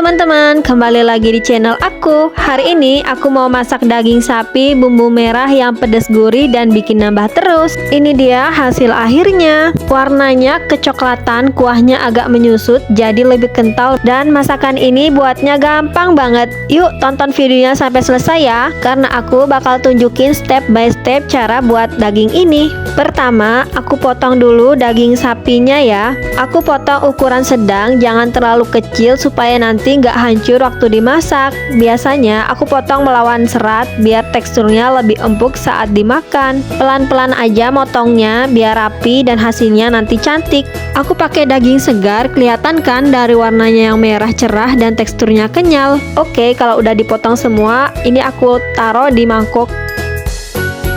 teman-teman, kembali lagi di channel aku. Hari ini aku mau masak daging sapi bumbu merah yang pedas gurih dan bikin nambah terus. Ini dia hasil akhirnya. Warnanya kecoklatan, kuahnya agak menyusut jadi lebih kental, dan masakan ini buatnya gampang banget. Yuk tonton videonya sampai selesai ya, karena aku bakal tunjukin step by step cara buat daging ini. Pertama, aku potong dulu daging sapinya ya. Aku potong ukuran sedang, jangan terlalu kecil supaya nanti nggak hancur waktu dimasak. Biasanya aku potong melawan serat biar teksturnya lebih empuk saat dimakan. Pelan-pelan aja motongnya biar rapi dan hasilnya nanti cantik. Aku pakai daging segar, kelihatan kan dari warnanya yang merah cerah dan teksturnya kenyal. Oke, kalau udah dipotong semua, ini aku taruh di mangkok.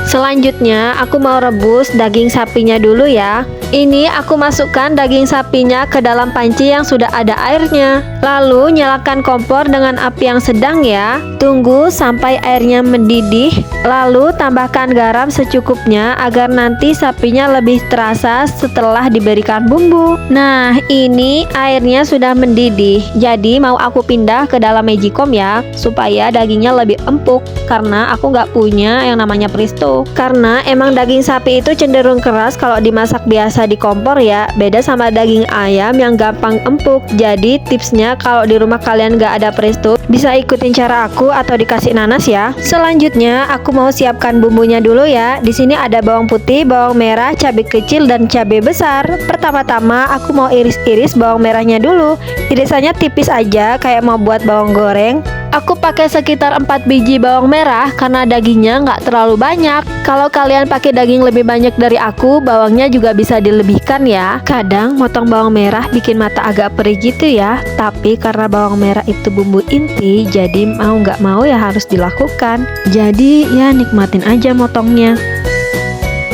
Selanjutnya aku mau rebus daging sapinya dulu ya. Ini aku masukkan daging sapinya ke dalam panci yang sudah ada airnya. Lalu nyalakan kompor dengan api yang sedang ya. Tunggu sampai airnya mendidih. Lalu tambahkan garam secukupnya agar nanti sapinya lebih terasa setelah diberikan bumbu. Nah, ini airnya sudah mendidih. Jadi mau aku pindah ke dalam magicom ya, supaya dagingnya lebih empuk. Karena aku nggak punya yang namanya presto. Karena emang daging sapi itu cenderung keras kalau dimasak biasa di kompor ya, beda sama daging ayam yang gampang empuk. Jadi tipsnya kalau di rumah kalian gak ada presto, bisa ikutin cara aku atau dikasih nanas ya. Selanjutnya aku mau siapkan bumbunya dulu ya. Di sini ada bawang putih, bawang merah, cabai kecil dan cabai besar. Pertama-tama aku mau iris-iris bawang merahnya dulu. Irisannya tipis aja kayak mau buat bawang goreng. Aku pakai sekitar 4 biji bawang merah karena dagingnya nggak terlalu banyak. Kalau kalian pakai daging lebih banyak dari aku, bawangnya juga bisa dilebihkan ya. Kadang motong bawang merah bikin mata agak perih gitu ya. Tapi karena bawang merah itu bumbu inti, jadi mau nggak mau ya harus dilakukan. Jadi ya nikmatin aja motongnya.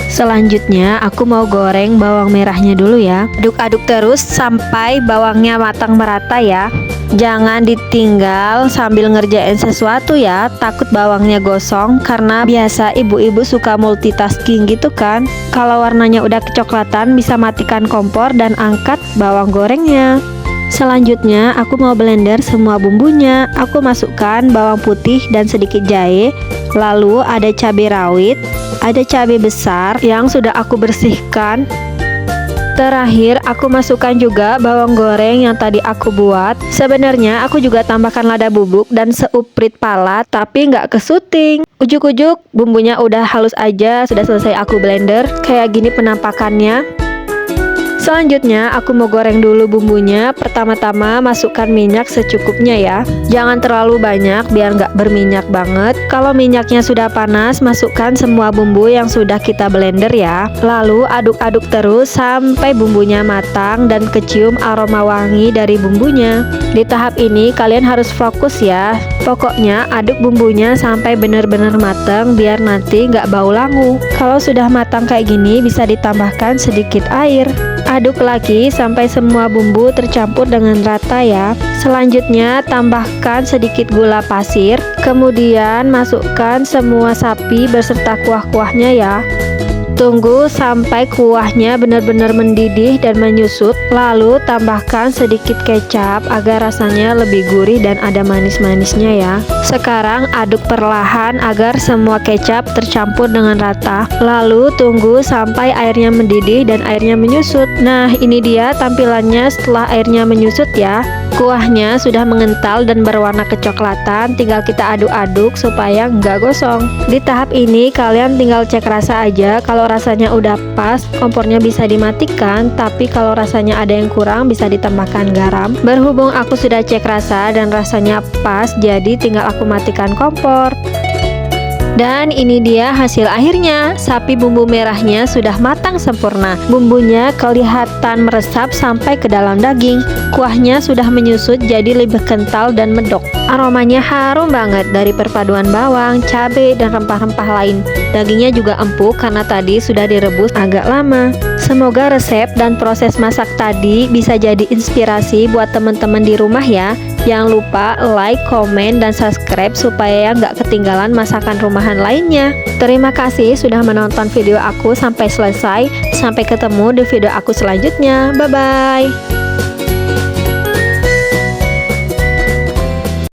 Selanjutnya aku mau goreng bawang merahnya dulu ya. Aduk-aduk terus sampai bawangnya matang merata ya. Jangan ditinggal sambil ngerjain sesuatu ya, takut bawangnya gosong karena biasa ibu-ibu suka multitasking gitu kan. Kalau warnanya udah kecoklatan, bisa matikan kompor dan angkat bawang gorengnya. Selanjutnya aku mau blender semua bumbunya. Aku masukkan bawang putih dan sedikit jahe. Lalu ada cabai rawit, ada cabai besar yang sudah aku bersihkan. Terakhir aku masukkan juga bawang goreng yang tadi aku buat. Sebenarnya aku juga tambahkan lada bubuk dan seuprit pala, tapi nggak kesuting. Ujuk-ujuk bumbunya udah halus aja, sudah selesai aku blender. Kayak gini penampakannya. Selanjutnya aku mau goreng dulu bumbunya. Pertama-tama masukkan minyak secukupnya ya. Jangan terlalu banyak biar nggak berminyak banget. Kalau minyaknya sudah panas, masukkan semua bumbu yang sudah kita blender ya. Lalu aduk-aduk terus sampai bumbunya matang dan kecium aroma wangi dari bumbunya. Di tahap ini kalian harus fokus ya. Pokoknya aduk bumbunya sampai benar-benar matang biar nanti nggak bau langu. Kalau sudah matang kayak gini, bisa ditambahkan sedikit air. Aduk lagi sampai semua bumbu tercampur dengan rata ya. Selanjutnya tambahkan sedikit gula pasir. Kemudian masukkan semua sapi beserta kuah-kuahnya ya. Tunggu sampai kuahnya benar-benar mendidih dan menyusut. Lalu tambahkan sedikit kecap agar rasanya lebih gurih dan ada manis-manisnya ya. Sekarang aduk perlahan agar semua kecap tercampur dengan rata. Lalu tunggu sampai airnya mendidih dan airnya menyusut. Nah, ini dia tampilannya setelah airnya menyusut ya. Kuahnya sudah mengental dan berwarna kecoklatan. Tinggal kita aduk-aduk supaya nggak gosong. Di tahap ini kalian tinggal cek rasa aja. Kalau rasanya udah pas, kompornya bisa dimatikan. Tapi kalau rasanya ada yang kurang, bisa ditambahkan garam. Berhubung aku sudah cek rasa dan rasanya pas, jadi tinggal aku matikan kompor. Dan ini dia hasil akhirnya. Sapi bumbu merahnya sudah matang sempurna. Bumbunya kelihatan meresap sampai ke dalam daging. Kuahnya sudah menyusut jadi lebih kental dan medok. Aromanya harum banget dari perpaduan bawang, cabai, dan rempah-rempah lain. Dagingnya juga empuk karena tadi sudah direbus agak lama. Semoga resep dan proses masak tadi bisa jadi inspirasi buat teman-teman di rumah ya. Jangan lupa like, komen, dan subscribe supaya nggak ketinggalan masakan rumahan lainnya. Terima kasih sudah menonton video aku sampai selesai. Sampai ketemu di video aku selanjutnya. Bye-bye.